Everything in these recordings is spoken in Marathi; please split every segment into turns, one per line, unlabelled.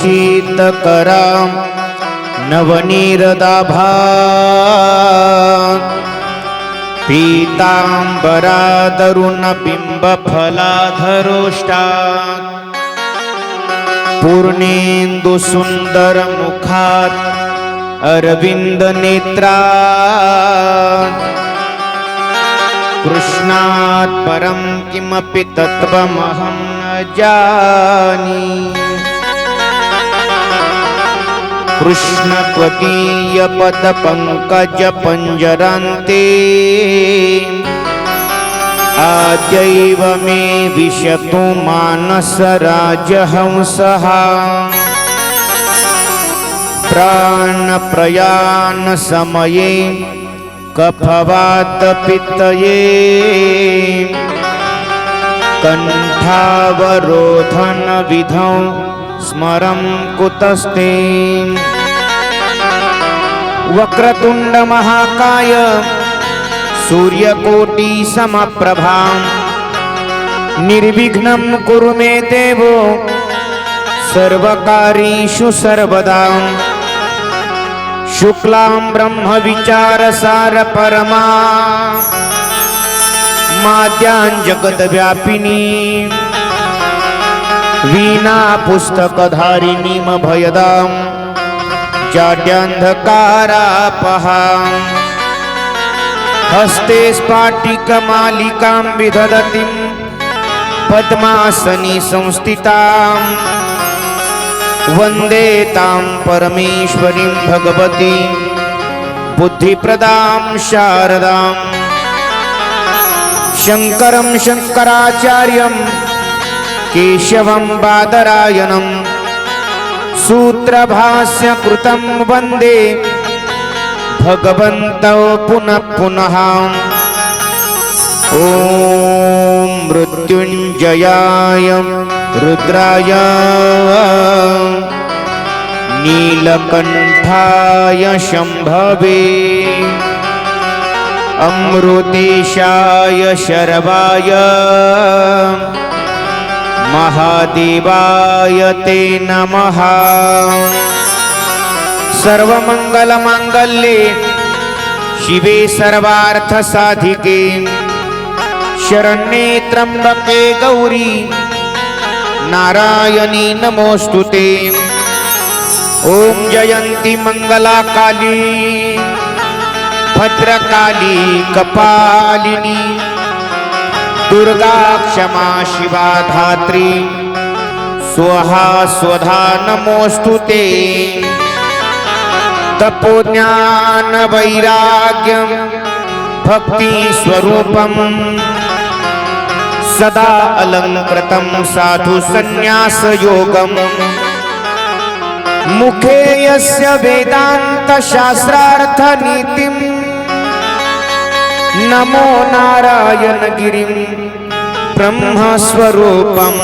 शीतकरां नवनीरदाभा पीताम्बरादरुणबिम्बफलाधरोष्टा पूर्णेन्दुसुन्दरमुखात् अरविन्दनेत्रात् कृष्णात् परं किमपि तत्त्वमहं न जानी। कृष्ण त्वदीयपदपङ्कजपञ्जरान्ते आद्यैव मे विशतु मानसराजहंसः प्राणप्रयाणसमये कफवातपित्तये कण्ठावरोधनविधौ स्मरं कुतस्ते। वक्रतुंड महाकाय सूर्यकोटि समप्रभा निर्विघ्नं कुरु मे देवो सर्वकार्येषु सर्वदा। शुक्लां ब्रह्म विचारसार परमा माद्यां जगद्व्यापिनी वीणा पुस्तकधारिणीं अभयदां जाड्यान्धकारापहा हस्ते स्फाटिकमालिकां विदधतीं पद्मासनी संस्थितां वन्दे तां परमेश्वरीं भगवती बुद्धिप्रदां शारदां। शङ्करं शङ्कराचार्यं केशवं बादरायणं सूत्रभाष्यकृतं वन्दे भगवन्तौ पुनः पुनः। ॐ मृत्युञ्जयाय रुद्राय नीलकण्ठाय शम्भवे अमृतेशाय शर्वाय महादेवाय ते नमः। सर्वमंगलमांगल्ये शिवे सर्वार्थसाधिके शरण्ये त्र्यंबके गौरी नारायणी नमोस्तुते। ओम जयंती मंगला काली भद्रकाली कपालिनी दुर्गा क्षमा शिवा धात्री स्वाहा स्वधा नमोस्तुते। तपोज्ञान वैराग्यं भक्ति स्वरूपं सदा अलंकृतं साधु संन्यास योगं मुखे यस्य वेदांत शास्त्रार्थ नीतिं नमो नारायण गिरिं ब्रह्मस्वरूपं।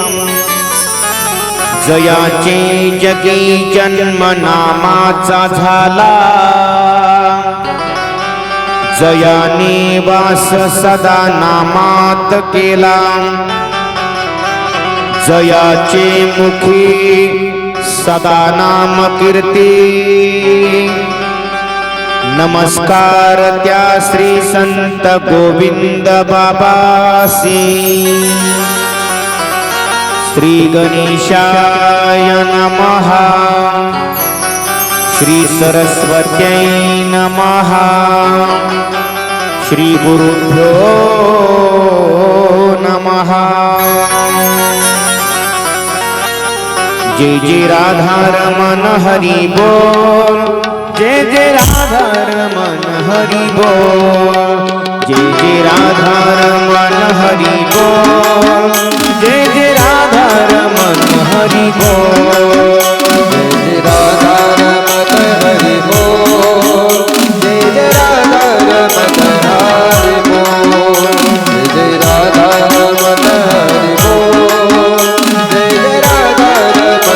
जयाचे जगी जन्म नामाचा झाला जयाने वास सदा नामात केला। जयाचे मुखी सदा नाम कीर्ती नमस्कार त्या श्री संत गोविंद बाबासी। श्री गणेशाय नमः श्री सरस्वत्यै नमः श्री गुरुभ्यो नमः। जय जय राधा रमन हरि बोल जय जय राधा रमन हरि बोल जय जय राधा रमन हरि बोल जय जय राधा रमन हरि बोल
जय जय राधा रमन हरि बोल जय जय राधा रमन हरि बोल जय जय राधा रमन हरि बोल जय जय राधा रमन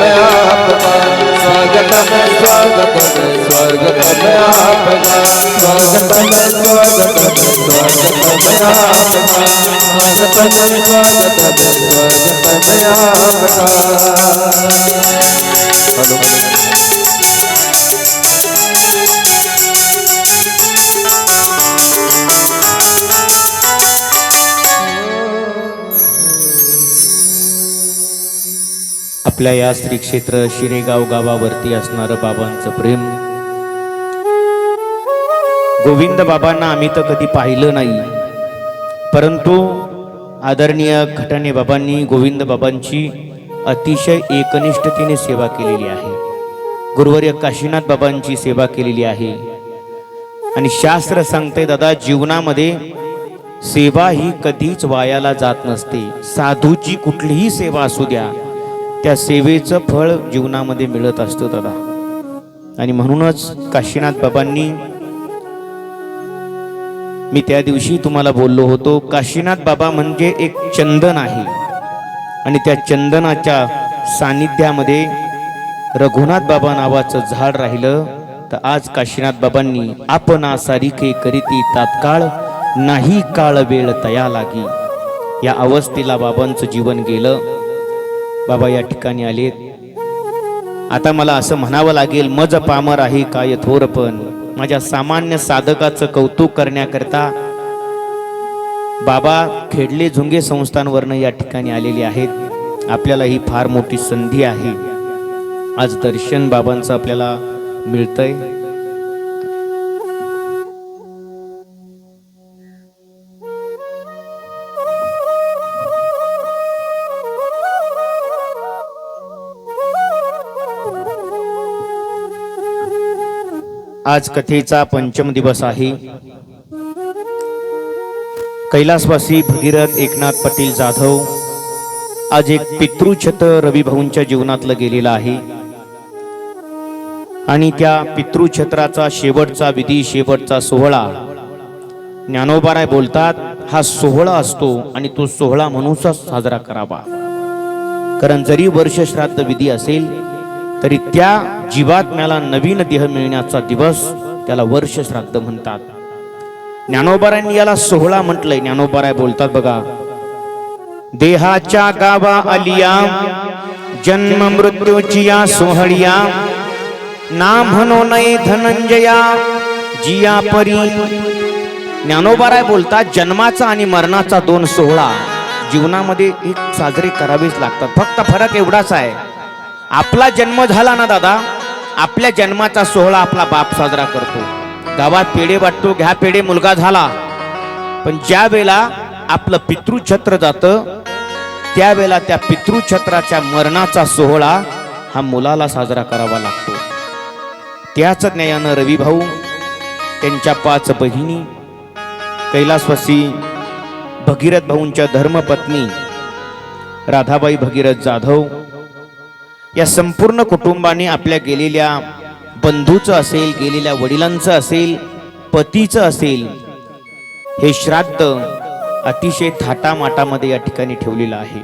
में आपका, स्वागत में स्वागत में स्वागत में आपका, स्वागत में स्वागत में स्वागत में आपका, स्वागत में स्वागत में स्वागत में आपका।
आपल्या या श्री क्षेत्र शिरेगाव गावावरती असणारं बाबांचं प्रेम, गोविंद बाबांना आम्ही तर कधी पाहिलं नाही, परंतु आदरणीय खटाणे बाबांनी गोविंद बाबांची अतिशय एकनिष्ठतेने सेवा केलेली आहे. गुरुवर्य काशीनाथ बाबांची सेवा केलेली आहे. आणि शास्त्र सांगते दादा, जीवनामध्ये सेवा ही कधीच वायाला जात नसते. साधूची कुठलीही सेवा असू द्या, त्या सेवेचं फळ जीवनामध्ये मिळत असतं दादा. आणि म्हणूनच काशीनाथ बाबांनी, मी त्या दिवशी तुम्हाला बोललो होतो, काशीनाथ बाबा म्हणजे एक चंदन आहे आणि त्या चंदनाच्या सानिध्यामध्ये रघुनाथ बाबा नावाचं झाड राहिलं. तर आज काशीनाथ बाबांनी आपणा सारिखे करीती तात्काळ, नाही काळ वेळ तया लागी, या अवस्थेला बाबांचं जीवन गेलं. बाबा या ठिकाणी आलेत. आता मला असं म्हणावं लागेल, मज पामर आहे काय थोरपण, माझ्या सामान्य साधकाचं कौतुक करण्याकरता बाबा खेडले झुंगे संस्थांवरनं या ठिकाणी आलेले आहेत. आपल्याला ही फार मोठी संधी आहे. आज दर्शन बाबांचं आपल्याला मिळतंय. आज कथेचा पंचम दिवस आहे. कैलासवासी भगीरथ एकनाथ पाटील जाधव आज एक पितृछत रविभाऊंच्या जीवनातलं गेलेलं आहे. आणि त्या पितृछत्राचा शेवटचा विधी, शेवटचा सोहळा, ज्ञानोबाराय बोलतात, हा सोहळा असतो आणि तो सोहळा म्हणूनच साजरा करावा. कारण जरी वर्ष श्राद्ध विधी असेल तरी त्या जीवात्म्याला नवीन देह मिळण्याचा दिवस, त्याला वर्ष श्राद्ध म्हणतात. ज्ञानोबारायांनी याला सोहळा म्हटलंय. ज्ञानोबाराय बोलतात बघा, देहाच्या गावा आलिया, जन्म मृत्यूची या सोहळिया, ना म्हणो नये धनंजया जिया परी. ज्ञानोबाराय बोलतात, जन्माचा आणि मरणाचा दोन सोहळा जीवनामध्ये एक साजरे करावेच लागतात. फक्त फरक एवढाच आहे, आपला जन्म झाला ना दादा, आपल्या जन्माचा सोहळा आपला बाप साजरा करतो, गावात पेढे वाटतो, घ्या पेढे, मुलगा झाला. पण ज्या वेळेला आपलं पितृछत्र जातं, त्यावेळेला त्या पितृछत्राच्या मरणाचा सोहळा हा मुलाला साजरा करावा लागतो. त्याच न्यायानं रविभाऊ, त्यांच्या 5 बहिणी, कैलासवासी भगीरथ भाऊंच्या धर्मपत्नी राधाबाई भगीरथ जाधव, या संपूर्ण कुटुंबाने आपल्या गेलेल्या बंधूचं असेल, गेलेल्या वडिलांचं असेल, पतीचं असेल, हे श्राद्ध अतिशय थाटामाटामध्ये या ठिकाणी ठेवलेलं आहे.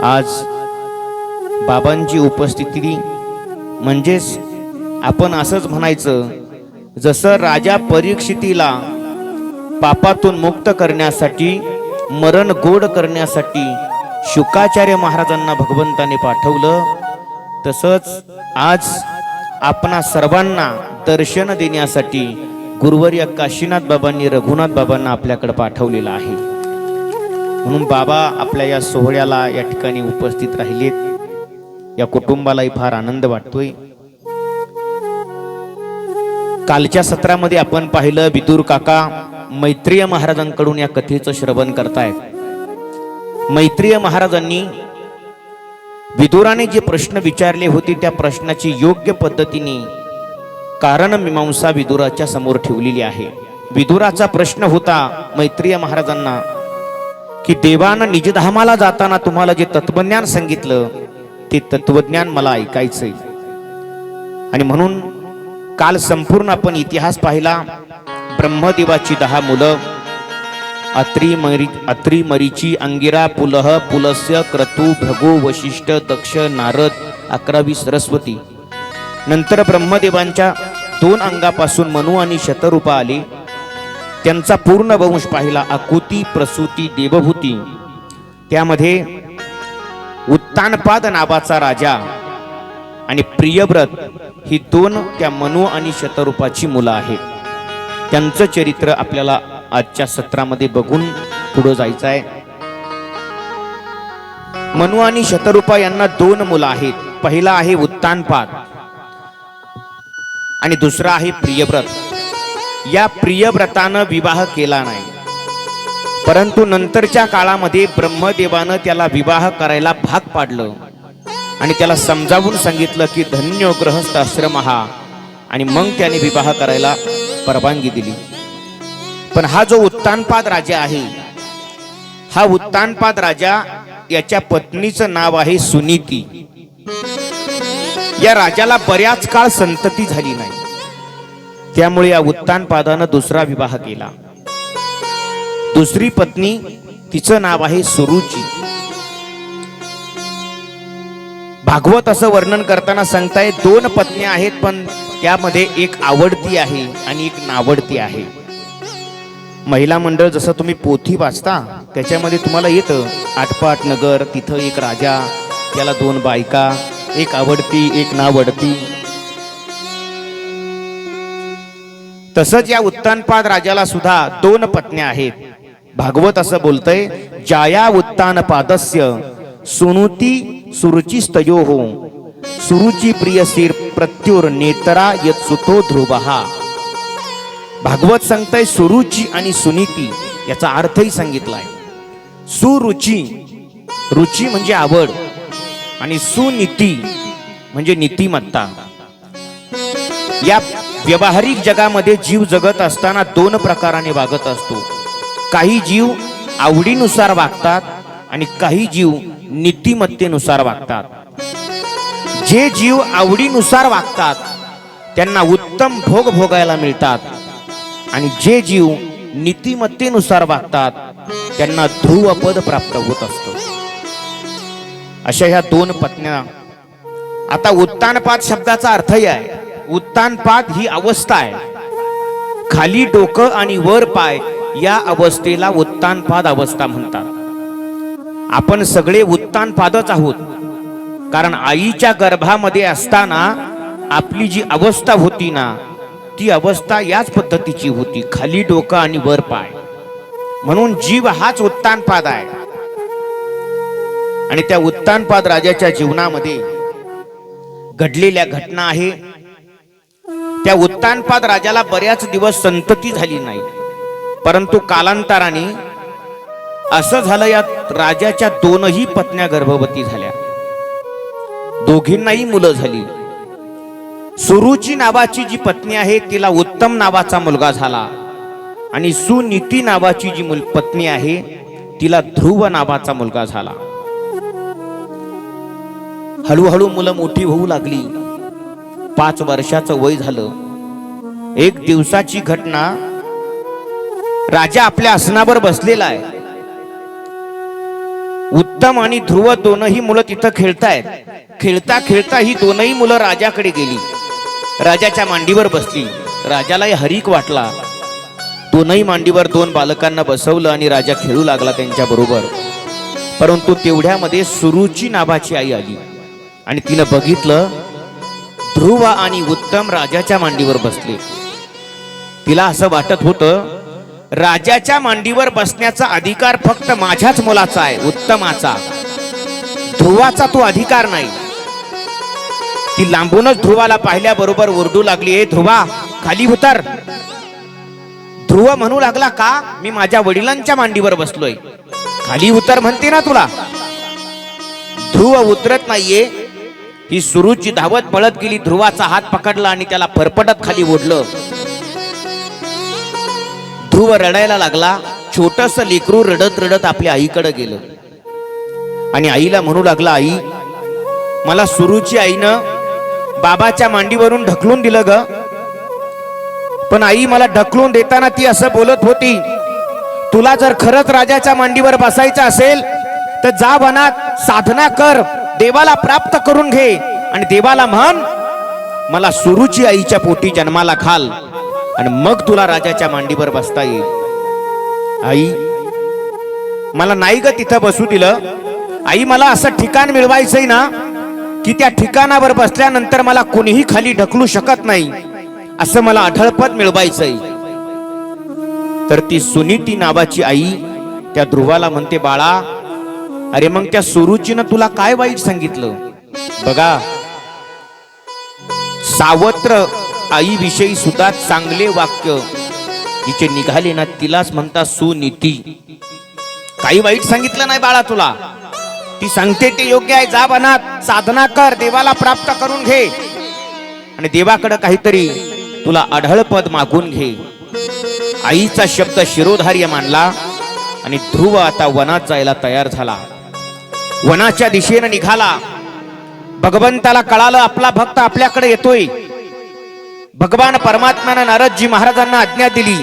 आज बाबांची उपस्थिती म्हणजेच आपण असंच म्हणायचं, जसं राजा परीक्षितीला पापातून मुक्त करण्यासाठी, मरण गोड करण्यासाठी शुकाचार्य महाराजांना भगवंताने पाठवलं, तसंच आज आपणा सर्वांना दर्शन देण्यासाठी गुरुवर्य काशीनाथ बाबांनी रघुनाथ बाबांना आपल्याकडे पाठवलेलं आहे. म्हणून बाबा आपल्या या सोहळ्याला या ठिकाणी उपस्थित राहिलेत. या कुटुंबालाही फार आनंद वाटतोय. कालच्या सत्रामध्ये आपण पाहिलं, विदुर काका मैत्रेय महाराजांकडून या कथेचं श्रवण करतायत. मैत्रेय महाराजांनी विदुराने जे प्रश्न विचारले होते, त्या प्रश्नाची योग्य पद्धतीने कारण मीमांसा विदुराच्या समोर ठेवलेली आहे. विदुराचा प्रश्न होता मैत्रेय महाराजांना की देवानं निजधामाला जाताना तुम्हाला जे तत्वज्ञान सांगितलं, ते तत्वज्ञान मला ऐकायचंय. आणि म्हणून काल संपूर्ण आपण इतिहास पाहिला. ब्रह्मदेवाची 10 मुलं, अत्री मरीची अंगिरा पुलह पुलस्य क्रतु भृगु वशिष्ठ दक्ष नारद 11वी सरस्वती. नंतर ब्रह्मदेवांच्या 2 अंगापासून मनु आणि शतरूपा आले. त्यांचा पूर्ण वंश पाहिला. आकुती प्रसूती देवभूती. त्यामध्ये उत्तानपाद नावाचा राजा आणि प्रियव्रत ही 2 त्या मनु आणि शतरूपाची मुलं आहेत. त्यांचं चरित्र आपल्याला आजच्या सत्रामध्ये बघून पुढे जायचं आहे. मनु आणि शतरूपा यांना 2 मुलं आहेत. पहिला आहे उत्तानपाद आणि दुसरा आहे प्रियव्रत. या प्रियव्रतानं विवाह केला नाही, परंतु नंतरच्या काळामध्ये ब्रह्मदेवानं त्याला विवाह करायला भाग पाडलं आणि त्याला समजावून सांगितलं की धन्य गृहस्थ आश्रम हा, आणि मग त्याने विवाह करायला परवानगी दिली. पण हा जो उत्तानपाद राजा आहे, हा उत्तानपाद राजा याच्या पत्नीचं नाव आहे सुनीती. या राजाला बऱ्याच काळ संतती झाली नाही, त्यामुळे या उत्तानपादानं दुसरा विवाह केला. दुसरी पत्नी तिचं नाव आहे सुरुची. भागवत असं वर्णन करताना सांगताय 2 पत्न्या आहेत, पण त्यामध्ये एक आवडती आहे आणि एक नावडती आहे. महिला मंडळ जसं तुम्ही पोथी वाचता त्याच्यामध्ये तुम्हाला येतं आटपाट नगर, तिथं एक राजा, त्याला 2 बायका, एक आवडती एक नावडती. तसंच या उत्तानपाद राजाला सुद्धा 2 पत्न्या आहेत. भागवत असं बोलतय जाया उत्तानपादस्य सुनुती सुरुचिस्तयोः सुरुची प्रियसीर प्रत्युर नेतरा यत सुतो ध्रुवहा. भागवत सांगताय सुरुची आणि सुनीती याचा अर्थही सांगितलाय. सुरुची, रुची म्हणजे आवड, आणि सुनीती म्हणजे नीतिमत्ता. या व्यावहारिक जगामध्ये जीव जगत असताना 2 प्रकाराने वागत असतो. काही जीव आवडीनुसार वागतात आणि काही जीव नीतिमत्तेनुसार वागतात. जे जीव आवडीनुसार वागतात त्यांना उत्तम भोग भोगायला मिळतात, आणि जे जीव नीतिमत्तेनुसार वागतात त्यांना ध्रुवपद प्राप्त होत असतं. अशा ह्या 2 पत्न्या. आता उत्तानपाद शब्दाचा अर्थही आहे. उत्तानपाद ही अवस्था आहे. खाली डोकं आणि वर पाय या अवस्थेला उत्तानपाद अवस्था म्हणतात. आपण सगळे उत्तानपादच आहोत, कारण आईच्या गर्भामध्ये असताना आपली जी अवस्था होती ना, ती अवस्था याच पद्धतीची होती, खाली डोकं आणि वर पाय. म्हणून जीव हाच उत्तानपाद आहे. आणि त्या उत्तानपाद राजाच्या जीवनामध्ये घडलेल्या घटना आहे. त्या उत्तानपाद राजाला बऱ्याच दिवस संतती झाली नाही, परंतु कालांतराने असं झालं या राजाच्या 2ही पत्न्या गर्भवती झाल्या. दोघींनाही मुलं झाली. सुरुची नावाची जी पत्नी आहे तिला उत्तम नावाचा मुलगा झाला, आणि सुनीती नावाची जी पत्नी आहे तिला ध्रुव नावाचा मुलगा झाला. हळूहळू मुलं मोठी होऊ लागली. 5 वर्षाचं वय झालं. एक दिवसाची घटना, राजा आपल्या आसनावर बसलेला आहे. उत्तम आणि ध्रुव 2ही मुलं तिथं खेळतायत. खेळता खेळता ही 2ही मुलं राजाकडे गेली. राजाच्या मांडीवर बसली. राजालाही हरीक वाटला. 2ही मांडीवर 2 बालकांना बसवलं आणि राजा खेळू लागला त्यांच्या बरोबर. परंतु तेवढ्यामध्ये सुरुची नावाची आई आली आणि तिनं बघितलं ध्रुव आणि उत्तम राजाच्या मांडीवर बसले. तिला असं वाटत होतं राजाच्या मांडीवर बसण्याचा अधिकार फक्त माझ्याच मुलाचा आहे, उत्तमाचा. ध्रुवाचा तो अधिकार नाही. ती लांबूनच ध्रुवाला पाहिल्याबरोबर ओरडू लागली, ए ध्रुवा खाली उतर. ध्रुव म्हणू लागला, का? मी माझ्या वडिलांच्या मांडीवर बसलोय, खाली उतर म्हणते ना तुला. ध्रुव उतरत नाहीये. ही सुरुची धावत पळत गेली, ध्रुवाचा हात पकडला आणि त्याला फरफटत खाली ओढलं. ध्रुव रडायला लागला. छोटस लेकरू रडत रडत आपल्या आईकडे गेलं आणि आईला म्हणू लागला, आई मला सुरुची आईनं बाबाच्या मांडीवरून ढकलून दिलं ग. पण आई मला ढकलून देताना ती असं बोलत होती, तुला जर खरंच राजाच्या मांडीवर बसायचं असेल तर जा वनात साधना कर, देवाला प्राप्त करून घे आणि देवाला म्हण मला सुरुची आईच्या पोटी जन्माला घाल आणि मग तुला राजाच्या मांडीवर बसता येईल. आई मला नाही ग तिथं बसू दिलं. आई मला असं ठिकाण मिळवायचंय ना की त्या ठिकाणावर बसल्यानंतर मला कोणीही खाली ढकलू शकत नाही, असं मला अढळपद मिळवायचंय. तर ती सुनीती नावाची आई त्या ध्रुवाला म्हणते, बाळा अरे मग त्या सुरुचीनं तुला काय वाईट सांगितलं? बघा सावत्र आई विषयी सुद्धा चांगले वाक्य जिचे निघाले ना तिलाच म्हणतात सुनीती. काही वाईट सांगितलं नाही बाळा तुला. ती सांगते ते योग्य आहे. जा वनात साधना कर, देवाला प्राप्त करून घे आणि देवाकडे काहीतरी तुला अढळपद मागून घे. आईचा शब्द शिरोधार्य मानला आणि ध्रुव आता वनात जायला तयार झाला. वनाच्या दिशेने निघाला. भगवंताला कळालं आपला भक्त आपल्याकडे येतोय. भगवान परमात्म्यानं नारदजी महाराजांना आज्ञा दिली.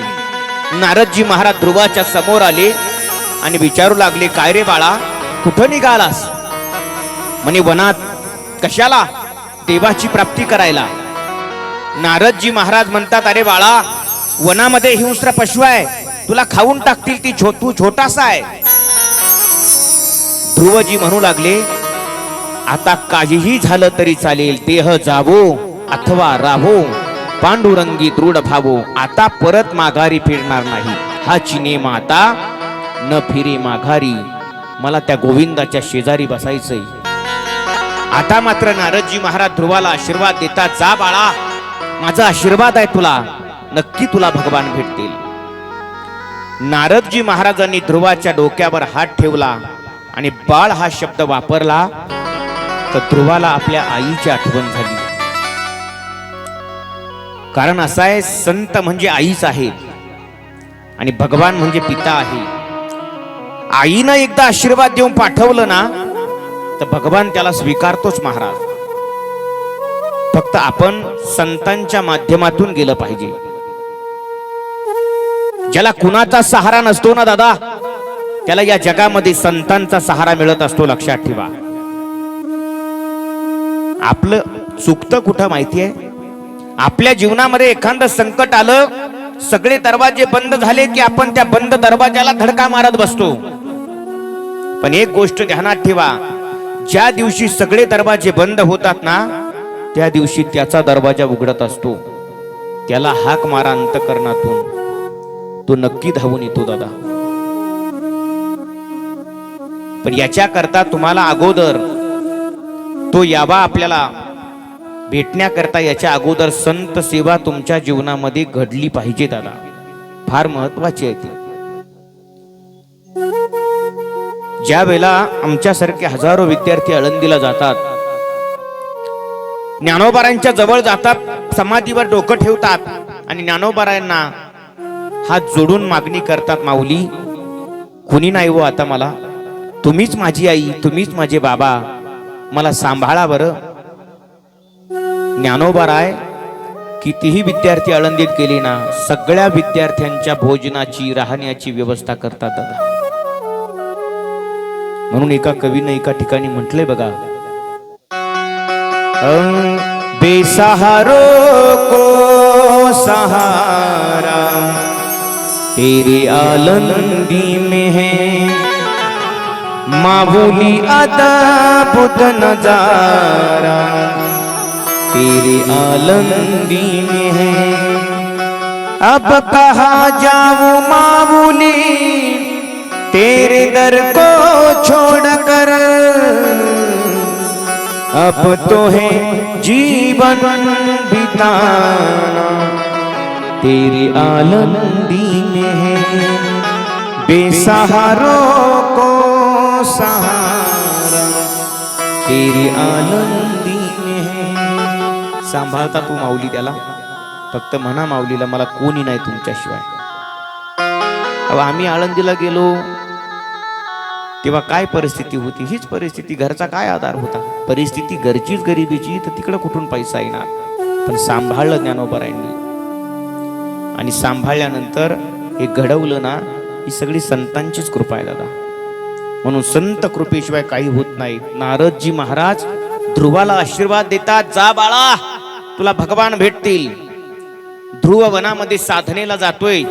नारदजी महाराज ध्रुवाच्या समोर आले आणि विचारू लागले, काय रे बाळा कुठं निघालास? म्हणे वनात. कशाला? देवाची प्राप्ती करायला. नारदजी महाराज म्हणतात, अरे बाळा वनामध्ये हिंस्र पशु आहे, तुला खाऊन टाकतील. ती तू छोटासा आहे. ध्रुवजी म्हणू लागले, आता काहीही झालं तरी चालेल, देह जावो अथवा राहो, पांडुरंगी दृढ भावो, आता परत माघारी फिरणार नाही. हा चिने माता न फिरे माघारी. मला त्या गोविंदाच्या शेजारी बसायचंय. आता मात्र नारदजी महाराज ध्रुवाला आशीर्वाद देतात, जा बाळा माझा आशीर्वाद आहे तुला, नक्की तुला भगवान भेटतील. नारदजी महाराजांनी ध्रुवाच्या डोक्यावर हात ठेवला आणि बाळ हा शब्द वापरला तर ध्रुवाला आपल्या आईची आठवण झाली. कारण असा आहे, संत म्हणजे आईच आहे आणि भगवान म्हणजे पिता आहे. आईनं एकदा आशीर्वाद देऊन पाठवलं ना तर भगवान त्याला स्वीकारतोच महाराज. फक्त आपण संतांच्या माध्यमातून गेलं पाहिजे. ज्याला कुणाचा सहारा नसतो ना दादा, त्याला या जगामध्ये संतांचा सहारा मिळत असतो. लक्षात ठेवा. आपलं चुकतं कुठं माहितीये? आपल्या जीवनामध्ये एखादं संकट आलं, सगळे दरवाजे बंद झाले की आपण त्या बंद दरवाजाला धडका मारत बसतो. पण एक गोष्ट ध्यानात ठेवा, ज्या दिवशी सगळे दरवाजे बंद होतात ना त्या दिवशी त्याचा दरवाजा उघडत असतो. त्याला हाक मारा अंतकरणातून, तो नक्की धावून येतो दादा. पण याच्या करता तुम्हाला अगोदर तो यावा आपल्याला भेटण्याकरता, याच्या अगोदर संत सेवा तुमच्या जीवनामध्ये घडली पाहिजे दादा. फार महत्वाची आहे ती. ज्या वेळेला आमच्यासारखे हजारो विद्यार्थी आळंदीला जातात, ज्ञानोबारांच्या जवळ जातात, समाधीवर डोकं ठेवतात आणि ज्ञानोबारांना हात जोडून मागणी करतात, माऊली कुणी नाही हो आता मला, तुम्हीच माझी आई, तुम्हीच माझे बाबा, मला सांभाळा बरं. ज्ञानोबाराय कितीही विद्यार्थी आळंदीत गेले ना, सगळ्या विद्यार्थ्यांच्या भोजनाची राहण्याची व्यवस्था करतात दादा. म्हणून एका कवीनं एका ठिकाणी म्हटलंय बघा, बेसहारो को सहारा तेरे आलंदी में है, मामूली अदा बुद नजारा तेरे आलंदी में है, अब कहाँ जाऊं मामूली तेरे दर को छोड़कर, अब तो है जीवन बिताना तेरी आलंदी में है, बेसहारों को सहारा तेरी आलंदी में है. सांभाळता तू माऊली त्याला, फक्त म्हणा माऊलीला मला कोणी नाही तुमच्याशिवाय. अहो आम्ही आळंदीला गेलो तेव्हा काय परिस्थिती होती? हीच परिस्थिती. घरचा काय आधार होता? परिस्थिती घरचीच गरिबीची, तर तिकडे कुठून पैसा येणार? पण सांभाळलं ज्ञानोबारायांनी आणि सांभाळल्यानंतर हे घडवलं ना, ही सगळी संतांचीच कृपा आहे दादा. म्हणून संत कृपेशिवाय काही होत नाही. नारदजी महाराज ध्रुवाला आशीर्वाद देतात, जा बाळा तुला भगवान भेटतील. ध्रुव वनामध्ये साधनेला जातोय.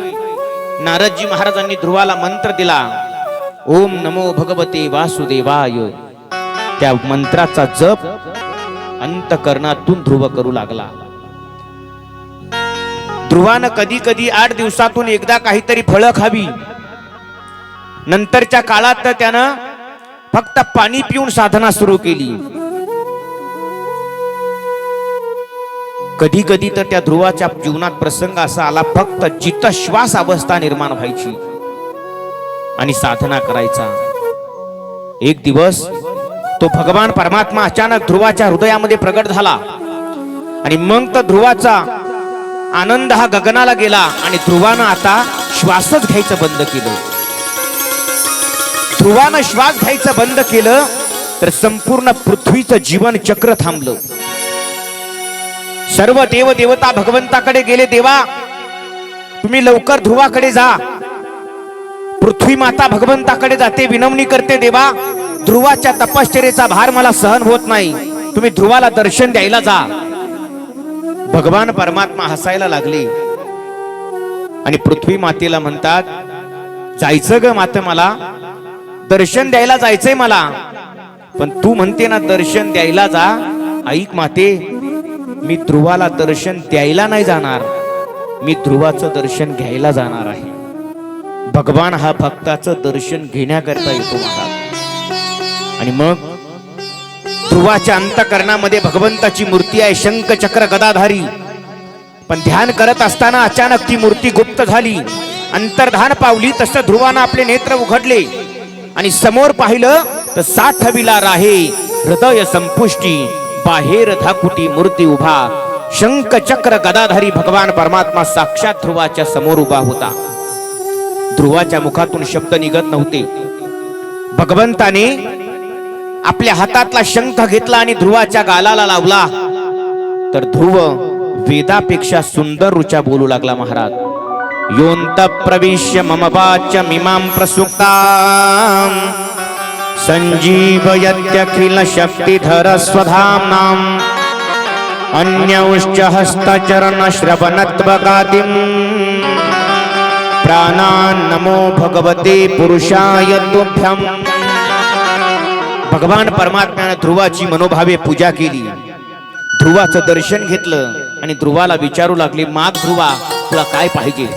नारदजी महाराजांनी ध्रुवाला मंत्र दिला, ओम नमो भगवते वासुदेवाय. त्या मंत्राचा जप अंतकरणातून ध्रुव करू लागला. ध्रुवानं कधी कधी 8 दिवसातून एकदा काहीतरी फळं खावी. नंतरच्या काळात तर त्यानं फक्त पाणी पिऊन साधना सुरू केली. कधी कधी तर त्या ध्रुवाच्या जीवनात प्रसंग असा आला, फक्त चित्तश्वास अवस्था निर्माण व्हायची आणि साधना करायचा. एक दिवस तो भगवान परमात्मा अचानक ध्रुवाच्या हृदयामध्ये प्रगट झाला आणि मग तर ध्रुवाचा आनंद हा गगनाला गेला आणि ध्रुवानं आता श्वासच घ्यायचं बंद केलं. ध्रुवानं श्वास घ्यायचं बंद केलं तर संपूर्ण पृथ्वीचं जीवन चक्र थांबलं. सर्व देव देवता भगवंताकडे गेले, देवा तुम्ही लवकर ध्रुवाकडे जा. पृथ्वी माता भगवंताकडे जाते, विनवणी करते, देवा ध्रुवाच्या तपश्चर्येचा भार मला सहन होत नाही, तुम्ही ध्रुवाला दर्शन द्यायला जा. भगवान परमात्मा हसायला लागले आणि पृथ्वी मातेला म्हणतात, जायचं ग माते, मला दर्शन द्यायला जायचंय मला, पण तू म्हणते ना दर्शन द्यायला जा. ऐक माते, मी ध्रुवाला दर्शन द्यायला नाही जाणार, मी ध्रुवाचं दर्शन घ्यायला जाणार आहे. भगवान हा भक्ताचं दर्शन घेण्याकरता येतो महाराज. आणि मग ध्रुवाच्या अंतकरणामध्ये भगवंताची मूर्ती आहे, शंख चक्र गदाधारी. पण ध्यान करत असताना अचानक ती मूर्ती गुप्त झाली, अंतर्धान पावली. तसं ध्रुवानं आपले नेत्र उघडले आणि समोर पाहिलं तर 60 विला राहे हृदय संपुष्टी, बाहेर धाकुटी मूर्ती उभा. शंख चक्र गदाधारी भगवान परमात्मा साक्षात ध्रुवाच्या समोर उभा होता. ध्रुवाच्या मुखातून शब्द निघत नव्हते. भगवंताने आपल्या हातातला शंख घेतला आणि ध्रुवाच्या गालाला लावला तर ध्रुव वेदापेक्षा सुंदर रुचा बोलू लागला महाराज. योंत प्रविश्य मम वाच्य मिमां प्रसुप्तां संजीवयत्यखिल शक्तिधर स्वधाम्नां अन्यौश्च हस्तचरण श्रवणत्वगादिं प्राणान् नमो भगवते पुरुषाय तुभ्यं. भगवान परमात्म्याने ध्रुवाची मनोभावे पूजा केली, ध्रुवाचं दर्शन घेतलं आणि ध्रुवाला विचारू लागले, माग ध्रुवा तुला काय पाहिजे.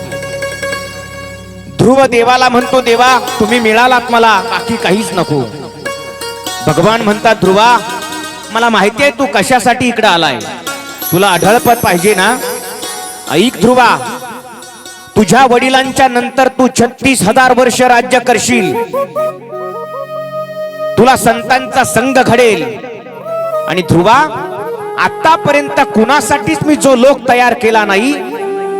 ध्रुव देवाला म्हणतो, देवा तुम्ही मिळालात मला, बाकी काहीच नको. भगवान म्हणतात, ध्रुवा मला माहिती आहे तू कशासाठी इकडे आलाय, तुला अढळपद पाहिजे ना. ऐक ध्रुवा, तुझ्या वडिलांच्या नंतर तू 36,000 वर्ष राज्य करशील, तुला संतांचा संघ घडेल. आणि ध्रुवा आतापर्यंत कुणासाठीच मी जो लोक तयार केला नाही,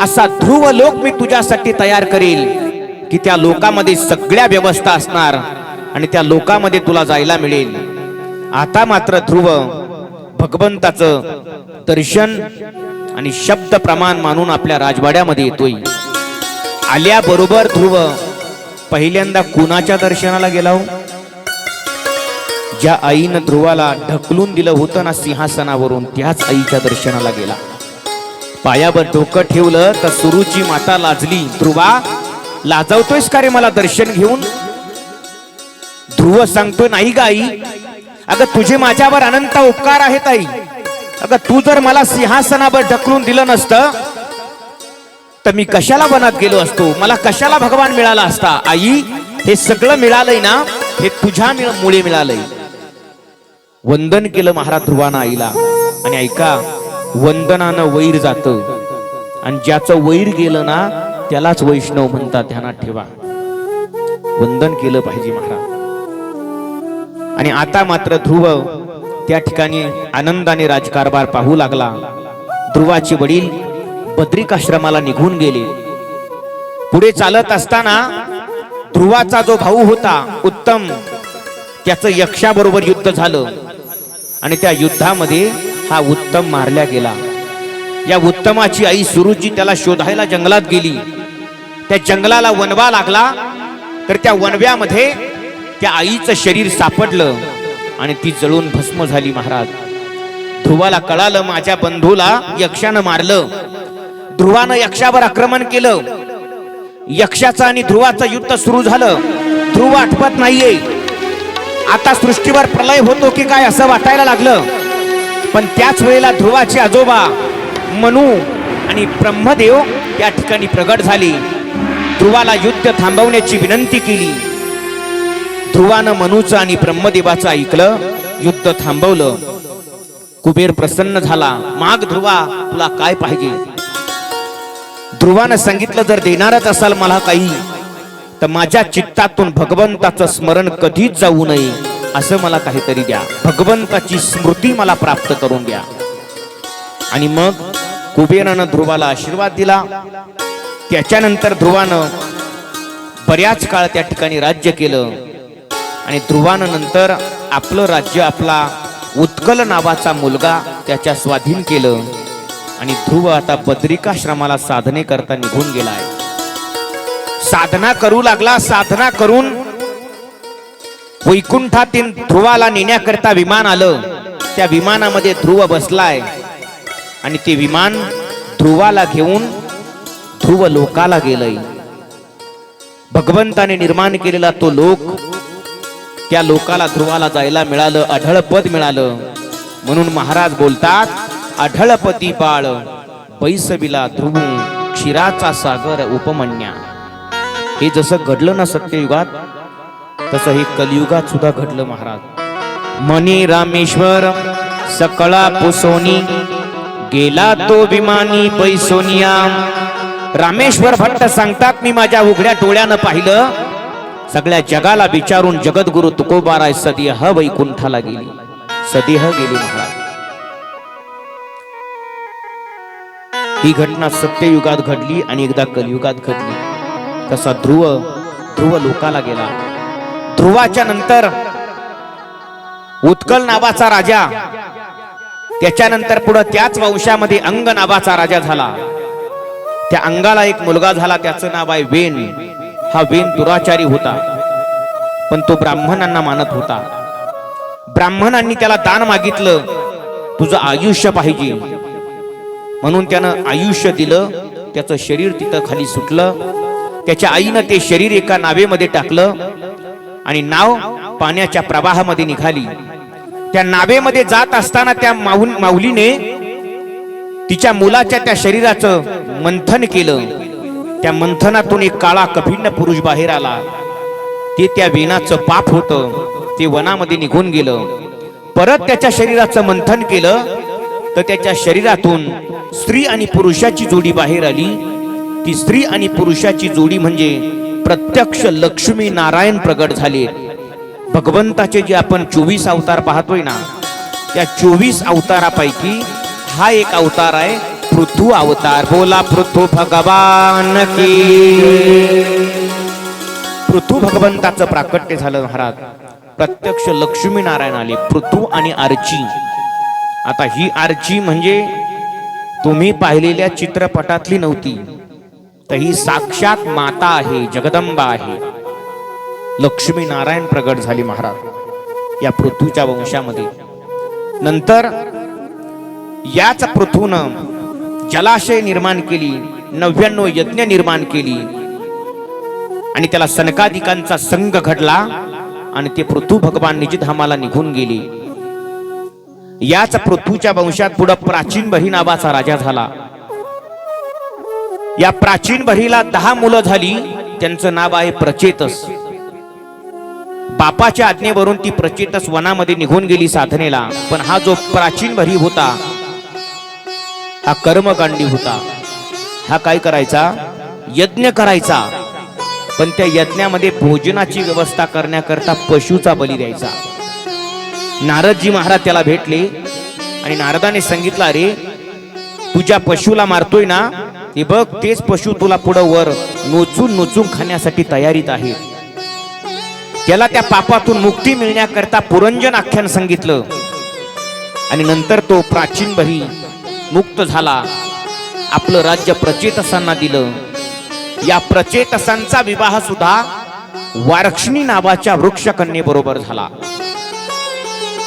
असा ध्रुव लोक मी तुझ्यासाठी तयार करेल की त्या लोकामध्ये सगळ्या व्यवस्था असणार आणि त्या लोकामध्ये तुला जायला मिळेल. आता मात्र ध्रुव भगवंताचं दर्शन आणि शब्द प्रमाण मानून आपल्या राजवाड्यामध्ये येतोय. आल्याबरोबर ध्रुव पहिल्यांदा कुणाच्या दर्शनाला गेला हो? ज्या आईनं ध्रुवाला ढकलून दिलं होतं ना सिंहासनावरून, त्याच आईच्या दर्शनाला गेला. पायावर डोकं ठेवलं तर सुरुची माता लाजली, ध्रुवा लाजवतोयस का रे मला दर्शन घेऊन. ध्रुव सांगतोय, नाही ग आई, अगं तुझे माझ्यावर अनंत उपकार आहेत आई. अगं तू जर मला सिंहासनावर ढकलून दिलं नसतं तर मी कशाला वनात गेलो असतो, मला कशाला भगवान मिळाला असता. आई हे सगळं मिळालंय ना, हे तुझ्या मुळे मिळालंय. वंदन केलं महाराज ध्रुवानं आईला. आणि ऐका, वंदनानं वैर जातं आणि ज्याचं वैर गेलं ना त्यालाच वैष्णव म्हणतात, ध्यानात ठेवा. वंदन केलं पाहिजे महाराज. आणि आता मात्र ध्रुव त्या ठिकाणी आनंदाने राजकारभार पाहू लागला. ध्रुवाचे वडील बद्रिकाश्रमाला निघून गेले. पुढे चालत असताना ध्रुवाचा जो भाऊ होता उत्तम, त्याचं यक्षाबरोबर युद्ध झालं आणि त्या युद्धामध्ये हा उत्तम मारला गेला. या उत्तमाची आई सुरुची त्याला शोधायला जंगलात गेली. त्या जंगलाला वनवा लागला तर त्या वणव्यामध्ये त्या आईचं शरीर सापडलं आणि ती जळून भस्म झाली महाराज. ध्रुवाला कळालं माझ्या बंधूला यक्षानं मारलं. ध्रुवानं यक्षावर आक्रमण केलं. यक्षाचं आणि ध्रुवाचं युद्ध सुरू झालं. ध्रुव आठवत नाहीये. आता सृष्टीवर प्रलय होतो की काय असं वाटायला लागलं. पण त्याच वेळेला ध्रुवाचे आजोबा मनु आणि ब्रह्मदेव त्या ठिकाणी प्रगट झाले. ध्रुवाला युद्ध थांबवण्याची विनंती केली. ध्रुवानं मनुचं आणि ब्रह्मदेवाचं ऐकलं, युद्ध थांबवलं. कुबेर प्रसन्न झाला. माग ध्रुवा, तुला काय पाहिजे? ध्रुवानं सांगितलं, जर देणारच असाल मला काही तर माझ्या चित्तातून भगवंताचं स्मरण कधीच जाऊ नये असं मला काहीतरी द्या. भगवंताची स्मृती मला प्राप्त करून द्या. आणि मग कुबेरानं ध्रुवाला आशीर्वाद दिला. त्याच्यानंतर ध्रुवानं बऱ्याच काळ त्या ठिकाणी राज्य केलं. आणि ध्रुवानं नंतर आपलं राज्य आपला उत्कल नावाचा मुलगा त्याच्या स्वाधीन केलं. आणि ध्रुव आता बद्रिकाश्रमाला साधने करता निघून गेलाय. साधना करू लागला. साधना करून वैकुंठातील ध्रुवाला नेण्याकरता विमान आलं. त्या विमानामध्ये ध्रुव बसलाय आणि ते विमान ध्रुवाला घेऊन ध्रुव लोकाला गेलंय. भगवंताने निर्माण केलेला तो लोक, त्या लोकाला ध्रुवाला जायला मिळालं, अढळ पद मिळालं. म्हणून महाराज बोलतात, अढळपती बाळ बैसविला ध्रुव क्षीराचा सागर उपमन्या. हे जसं घडलं ना सत्ययुगात, तसं हे कलियुगात सुद्धा घडलं महाराज. मनी रामेश्वर सकळा पुसोनी गेला तो विमानी बैसोनिया. रामेश्वर भट्ट सांगतात, मी माझ्या उघड्या डोळ्यानं पाहिलं. सगळ्या जगाला विचारून जगद्गुरु तुकोबाराय सदेह वैकुंठाला गेली. सदेह गेली महाराज. ही घटना सत्ययुगात घडली आणि एकदा कलियुगात घडली. तसा ध्रुव लोकाला गेला. ध्रुवाच्या नंतर उत्कल नावाचा राजा, त्याच्यानंतर पुढे त्याच वंशामध्ये अंग नावाचा राजा झाला. त्या अंगाला एक मुलगा झाला, त्याचं नाव आहे वेन. हा वेन दुराचारी होता, पण तो ब्राह्मणांना मानत होता. ब्राह्मणांनी त्याला दान मागितलं, तुझं आयुष्य पाहिजे. म्हणून त्यानं आयुष्य दिलं. त्याचं शरीर तिथं खाली सुटलं. त्याच्या आईनं ते शरीर एका नावेमध्ये टाकलं आणि नाव पाण्याच्या प्रवाहामध्ये निघाली. त्या नावेमध्ये जात असताना त्या माऊलीने तिच्या मुलाच्या त्या शरीराचं मंथन केलं. त्या मंथनातून एक काळा कभिन्न पुरुष बाहेर आला. ते त्या वेनाचं पाप होतं. ते वनामध्ये निघून गेलं. परत त्याच्या शरीराचं मंथन केलं तर त्याच्या शरीरातून स्त्री आणि पुरुषाची जोडी बाहेर आली. ती स्त्री आणि पुरुषाची जोडी म्हणजे प्रत्यक्ष लक्ष्मी नारायण प्रगट झाले. भगवंताचे जे आपण 24 अवतार पाहतोय ना, त्या 24 अवतारापैकी हा एक अवतार आहे पृथु अवतार. बोला पृथु भगवान की. पृथु भगवंताचं प्राकट्य झालं महाराज. प्रत्यक्ष लक्ष्मी नारायण आले. पृथु आणि आर्ची. आता ही आर्ची म्हणजे तुम्ही पाहिलेल्या चित्रपटातली नव्हती, तर ही साक्षात माता आहे, जगदंबा आहे. लक्ष्मी नारायण प्रगट झाली महाराज या पृथ्वीच्या वंशामध्ये. नंतर याच पृथ्वीनं जलाशय निर्माण केली, 99 यज्ञ निर्माण केली आणि त्याला सनकादिकांचा संघ घडला आणि ते पृथ्वी भगवान निजधामाला निघून गेले. याच पृथ्वीच्या वंशात पुढे प्राचीन बही नावाचा राजा झाला. या प्राचीन बहीला 10 मुलं झाली. त्यांचं नाव आहे प्रचेतस. बापाच्या आज्ञेवरून ती प्रचेतस वनामध्ये निघून गेली साधनेला. पण हा जो प्राचीन बही होता हा कर्मकांडी होता. हा काय करायचा? यज्ञ करायचा. पण त्या यज्ञामध्ये भोजनाची व्यवस्था करण्याकरता पशुचा बली द्यायचा. नारदजी महाराज त्याला भेटले आणि नारदाने सांगितलं, अरे तुझ्या पशुला मारतोय ना, हे बघ तेच पशु तुला पुढं वर नोचून नोचून खाण्यासाठी तयारीत आहे. त्याला त्या पापातून मुक्ती मिळण्याकरता पुरंजन आख्यान सांगितलं आणि नंतर तो प्राचीन बही मुक्त झाला. आपलं राज्य प्रचेतसांना दिलं. या प्रचेतसांचा विवाह सुद्धा वारक्षिणी नावाच्या वृक्षकन्येबरोबर झाला.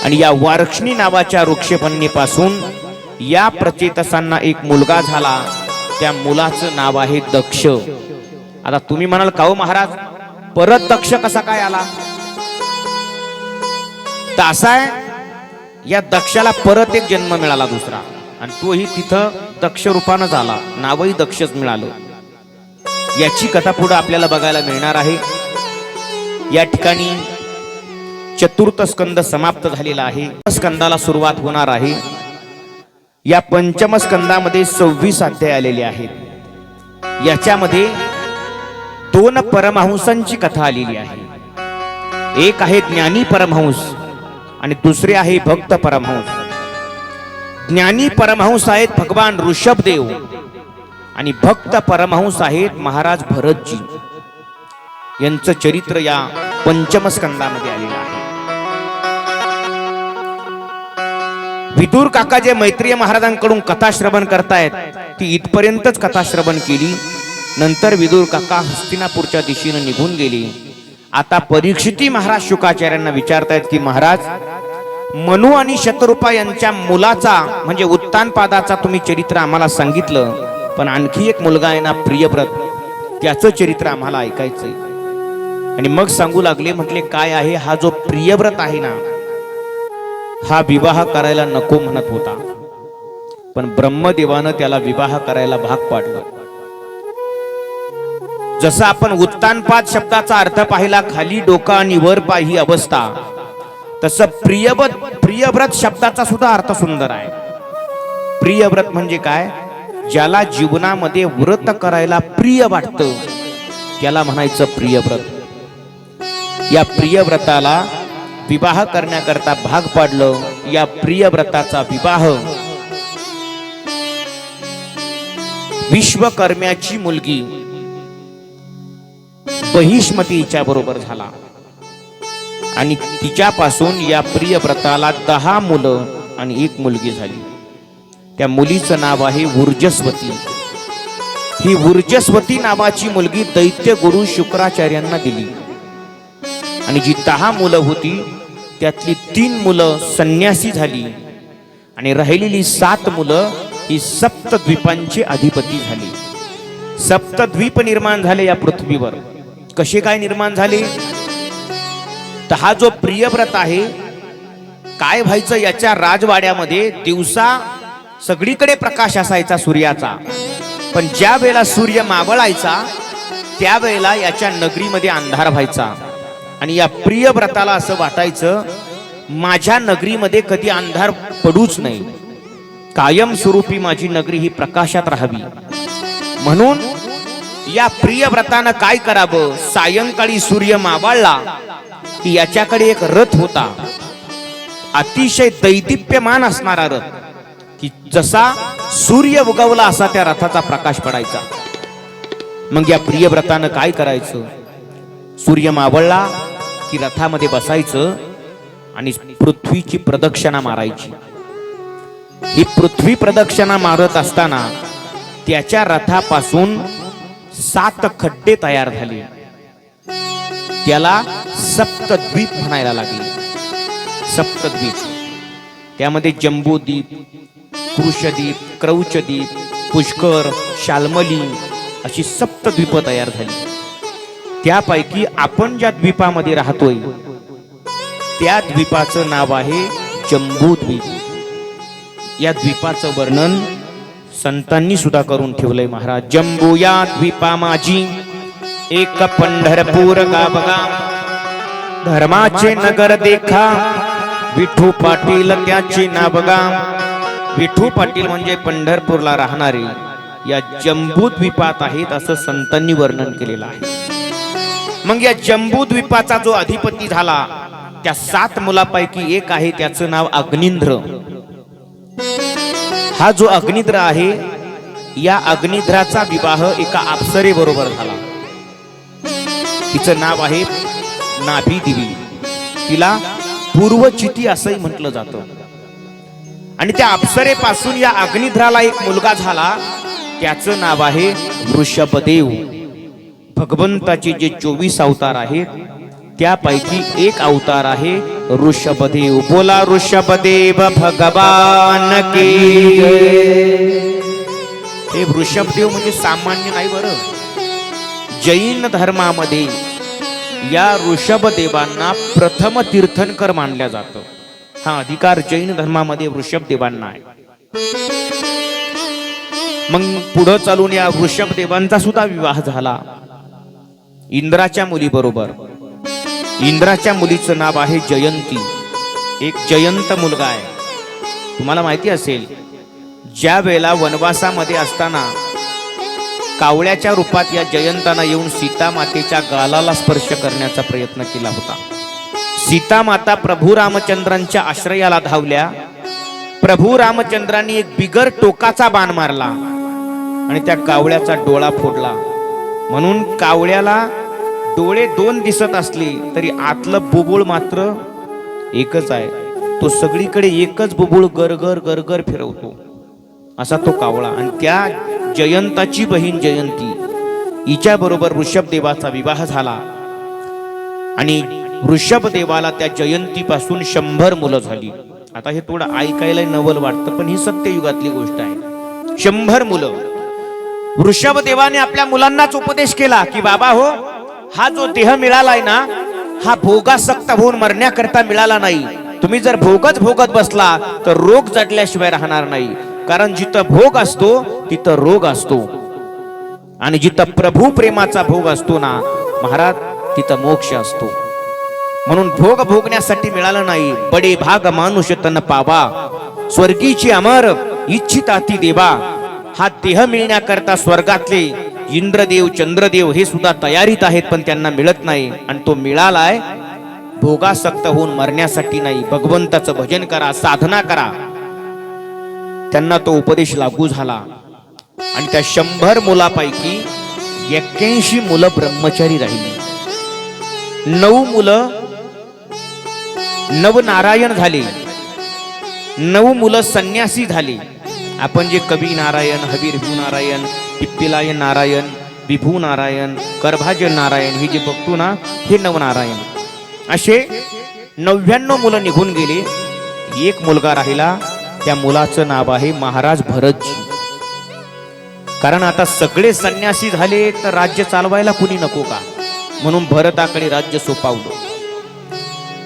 आणि या वारक्षिणी नावाच्या वृक्षकन्येपासून या प्रचेतसांना एक मुलगा झाला. त्या मुलाचं नाव आहे दक्ष. आता तुम्ही म्हणाल का हो महाराज, परत दक्ष कसा काय आला? तर असा आहे, या दक्षाला परत एक जन्म मिळाला दुसरा, आणि तोही तिथं दक्ष रूपानं झाला. नावही दक्षच मिळालं. याची कथा पुढे आपल्याला बघायला मिळणार आहे. या ठिकाणी चतुर्थ स्कंद समाप्त झालेला आहे. स्कंदाला सुरुवात होणार आहे. या पंचम स्कंदामध्ये 26 अध्याय आलेले आहेत. याच्यामध्ये 2 परमहंसांची कथा आलेली आहे. एक आहे ज्ञानी परमहंस आणि दुसरे आहे भक्त परमहंस. ज्ञानी परमहंस आहेत भगवान ऋषभदेव आणि भक्त परमहंस आहेत महाराज भरतजी. यांचं चरित्र या पंचम स्कंदामध्ये आलेलं आहे. विदुर काका जे मैत्रेय महाराजांकडून कथा श्रवण करतायत ती इथपर्यंतच कथा श्रवण केली. नंतर विदुर काका हस्तिनापूरच्या दिशेने निघून गेले. आता परीक्षिती महाराज शुकाचार्यांना विचारतायत की महाराज, मनु आणि शतरूपा यांच्या मुलाचा म्हणजे उत्तानपादाचा तुम्ही चरित्र आम्हाला सांगितलं, पण आणखी एक मुलगा आहे ना प्रियव्रत, त्याचं चरित्र आम्हाला ऐकायचंय. आणि मग सांगू लागले, म्हटले काय आहे? हा जो प्रियव्रत आहे ना, हा विवाह करायला नको म्हणत होता, पण ब्रह्मदेवानं त्याला विवाह करायला भाग पाडलं. जसं आपण उत्तानपाद शब्दाचा अर्थ पाहिला, खाली डोका आणि वर पाय ही अवस्था, तसं प्रियव्रत शब्दाचा सुद्धा अर्थ सुंदर आहे. प्रियव्रत म्हणजे काय? ज्याला जीवनामध्ये व्रत करायला प्रिय वाटतं त्याला म्हणायचं प्रियव्रत. या प्रियव्रताला विवाह करण्याकरता भाग पाडलं. या प्रियव्रताचा विवाह विश्वकर्म्याची मुलगी बहिष्मतीच्या बरोबर झाला. आणि तिच्यापासून या प्रियव्रताला 10 मुलं आणि 1 मुलगी झाली. त्या मुलीचं नाव आहे ऊर्जस्वती. ही ऊर्जस्वती नावाची मुलगी दैत्य गुरु शुक्राचार्यांना दिली. आणि जी 10 मुलं होती त्यातली 3 मुलं संन्यासी झाली आणि राहिलेली 7 मुलं ही सप्तद्वीपांचे अधिपती झाली. सप्तद्वीप निर्माण झाले या पृथ्वीवर. कसे काय निर्माण झाले? तर हा जो प्रियव्रत आहे, काय व्हायचं, याच्या राजवाड्यामध्ये दिवसा सगळीकडे प्रकाश असायचा सूर्याचा, पण ज्या वेळेला सूर्य मावळायचा त्यावेळेला याच्या नगरीमध्ये अंधार व्हायचा. आणि या प्रियव्रताला असं वाटायचं, माझ्या नगरीमध्ये कधी अंधार पडूच नाही, कायम स्वरूपी माझी नगरी ही प्रकाशात राहावी. म्हणून या प्रियव्रतानं काय करावं, सायंकाळी सूर्य मावळला की याच्याकडे एक रथ होता, अतिशय दैदिप्यमान असणारा रथ, की जसा सूर्य उगवला असा त्या रथाचा प्रकाश पडायचा. मग या प्रियव्रतानं काय करायचं, सूर्य मावळला की रथामध्ये बसायचं आणि पृथ्वीची प्रदक्षिणा मारायची. ही पृथ्वी प्रदक्षिणा मारत असताना त्याच्या रथापासून 7 खड्डे तयार झाले. त्याला सप्तद्वीप म्हणायला लागले. सप्तद्वीप, त्यामध्ये जम्बूद्वीप, कृशद्वीप, क्रौचद्वीप, पुष्कर, शाल्मली अशी सप्तद्वीप तयार झाली. त्यापैकी आपण ज्या द्वीपामध्ये राहतोय त्या द्वीपाचं नाव आहे जम्बूद्वीप. या द्वीपाचं वर्णन संतांनी सुद्धा करून ठेवलंय महाराज. जम्बू या द्वीपा माझी, एक पंढरपूर गावगा, धर्माचे नगर देखा, विठू पाटील त्याचे नावगा. विठू पाटील म्हणजे पंढरपूरला राहणारे या जम्बूद्वीपात आहेत असं संतांनी वर्णन केलेलं आहे. मग या जम्बूद्वीपाचा जो अधिपती झाला त्या 7 मुलापैकी एक आहे, त्याचं नाव अग्निंद्र. हा जो अग्निद्र आहे, या अग्निद्राचा विवाह एका अप्सरे बरोबर झाला. तिचं नाव आहे नाभी देवी. तिला पूर्वचिती असंही म्हटलं जातं. आणि त्या अप्सरेपासून या अग्निद्राला एक मुलगा झाला, त्याचं नाव आहे वृषभदेव. भगवंताचे जे 24 अवतार आहेत त्यापैकी एक अवतार आहे ऋषभदेव. बोला ऋषभदेव भगवान की जय. हे ऋषभदेव म्हणजे सामान्य नाही बरं. जैन धर्मामध्ये या ऋषभदेवांना प्रथम तीर्थंकर मानल्या जातं. हा अधिकार जैन धर्मामध्ये ऋषभदेवांना आहे. मग पुढे चालून या ऋषभदेवांचा सुद्धा विवाह झाला इंद्राच्या मुलीबरोबर. इंद्राच्या मुलीचं नाव आहे जयंती. एक जयंत मुलगा आहे. तुम्हाला माहिती असेल ज्या वेळेला वनवासामध्ये असताना कावळ्याच्या रूपात या जयंताना येऊन सीता मातेच्या गालाला स्पर्श करण्याचा प्रयत्न केला होता. सीता माता प्रभू रामचंद्रांच्या आश्रयाला धावल्या. प्रभू रामचंद्रांनी एक बिगर टोकाचा बाण मारला आणि त्या कावळ्याचा डोळा फोडला. म्हणून कावळ्याला डोळे 2 दिसत असले तरी आतलं बुबुळ मात्र एकच आहे. तो सगळीकडे एकच बुबुळ गरगर गरगर फिरवतो असा तो कावळा. आणि त्या जयंताची बहीण जयंती हिच्या बरोबर ऋषभदेवाचा विवाह झाला आणि ऋषभदेवाला त्या जयंतीपासून 100 मुलं झाली. आता हे थोडं ऐकायला नवल वाटतं पण ही सत्ययुगातली गोष्ट आहे. 100 मुलं. ऋषभदेवाने आपल्या मुलांनाच उपदेश केला की बाबा हो, हा जो देह मिळालाय ना हा भोगासक्त होऊन मरण्याकरता मिळाला नाही. तुम्ही जर भोगच भोगत बसला तर रोग जडल्याशिवाय राहणार नाही. कारण जिथं भोग असतो तिथं रोग असतो आणि जिथं प्रभू प्रेमाचा भोग असतो ना महाराज तिथं मोक्ष असतो. म्हणून भोग भोगण्यासाठी मिळालं नाही. बडे भाग मानुष तन पावा स्वर्गीची अमर इच्छिताती देवा. हा देह मिळण्याकरता स्वर्गातले इंद्रदेव चंद्रदेव हे सुद्धा तयारीत आहेत पण त्यांना मिळत नाही. आणि तो मिळालाय भोगासक्त होऊन मरण्यासाठी नाही. भगवंताचं भजन करा, साधना करा. त्यांना तो उपदेश लागू झाला आणि त्या 100 मुलापैकी 81 मुलं ब्रह्मचारी राहिली. 9 मुलं नवनारायण झाले. 9 मुलं संन्यासी झाले. आपण जे कवी नारायण, हवीरभू नारायण, पिप्पिलायन नारायण, विभू नारायण, करभाजन नारायण हे जे बघतो ना हे नवनारायण. असे 99 मुलं निघून गेले. एक मुलगा राहिला. त्या मुलाचं नाव आहे महाराज भरतजी. कारण आता सगळे संन्यासी झाले तर राज्य चालवायला कुणी नको का, म्हणून भरताकडे राज्य सोपावलं.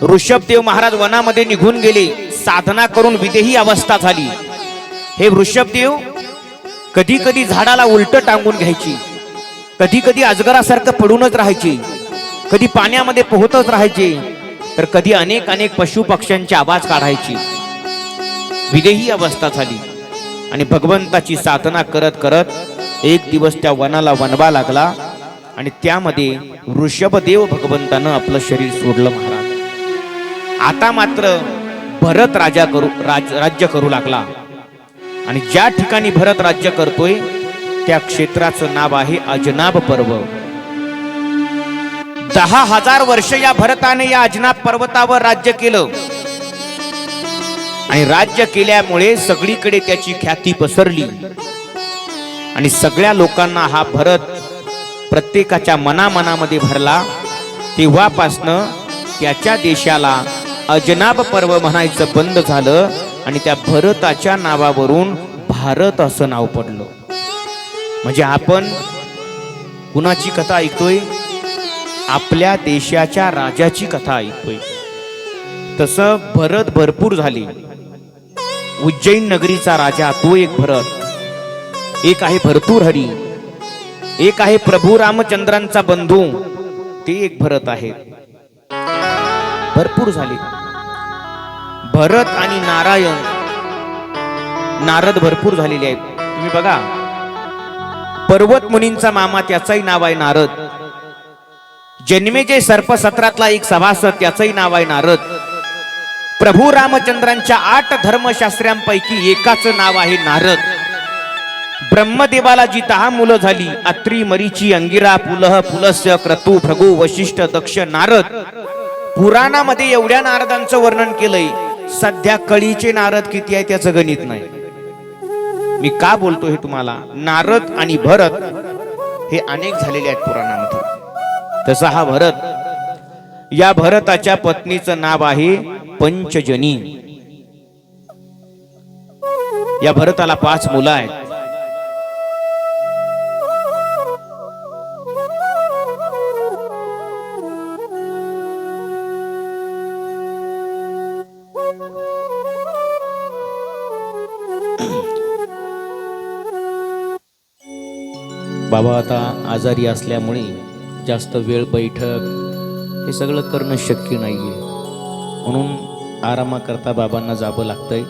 ऋषभदेव महाराज वनामध्ये निघून गेले. साधना करून विदेही अवस्था झाली. हे ऋषभदेव कधी कधी झाडाला उलट टांगून घ्यायची, कधी कधी अजगरासारखं पडूनच राहायची, कधी पाण्यामध्ये पोहतच राहायचे, तर कधी अनेक अनेक पशु पक्ष्यांचे आवाज काढायची. विदेही अवस्था झाली आणि भगवंताची साधना करत करत एक दिवस त्या वनाला वनवा लागला आणि त्यामध्ये ऋषभदेव भगवंतानं आपलं शरीर सोडलं महाराज. आता मात्र भरत राज्य करू लागला आणि ज्या ठिकाणी भरत राज्य करतोय त्या क्षेत्राचं नाव आहे अजनाब पर्व. 10,000 वर्ष या भरताने या अजनाब पर्वतावर राज्य केलं आणि राज्य केल्यामुळे सगळीकडे त्याची ख्याती पसरली आणि सगळ्या लोकांना हा भरत प्रत्येकाच्या मनामनामध्ये भरला. तेव्हापासनं त्याच्या देशाला अजनाब पर्व म्हणायचं बंद झालं आणि त्या भरताच्या नावावरून भारत असं नाव पडलं. म्हणजे आपण कुणाची कथा ऐकतोय? आपल्या देशाच्या राजाची कथा ऐकतोय. तसं भरत भरपूर झाले. उज्जैन नगरीचा राजा तो एक भरत, एक आहे भर्तृहरी, एक आहे प्रभू रामचंद्रांचा बंधू ते एक भरत आहे. भरपूर झाले. भरत आणि नारद भरपूर झालेले आहेत. तुम्ही बघा पर्वत मुनींचा मामा त्याचंही नाव आहे नारद. जन्मेजय सर्पसत्रातला एक सभासद त्याचंही नाव आहे नारद. प्रभू रामचंद्रांच्या 8 धर्मशास्त्रांपैकी एकाचं नाव आहे नारद. ब्रह्मदेवाला जी 10 मुलं झाली अत्री मरीची अंगिरा पुलह पुलस्य क्रतु भृगु वशिष्ठ दक्ष नारद. पुराणामध्ये एवढ्या नारदांचं वर्णन केलंय. सध्या कळीचे नारद किती आहे त्याचं गणित नाही. मी का बोलतो हे तुम्हाला? नारद आणि भरत हे अनेक झालेले आहेत पुराणामध्ये. तसा हा भरत, या भरताच्या पत्नीचं नाव आहे पंचजनी. या भरताला 5 मुलं आहेत. बाबा आता आजारी असल्यामुळे जास्त वेळ बैठक हे सगळं करणं शक्य नाहीये, म्हणून आरामाकरता बाबांना जावं लागतंय.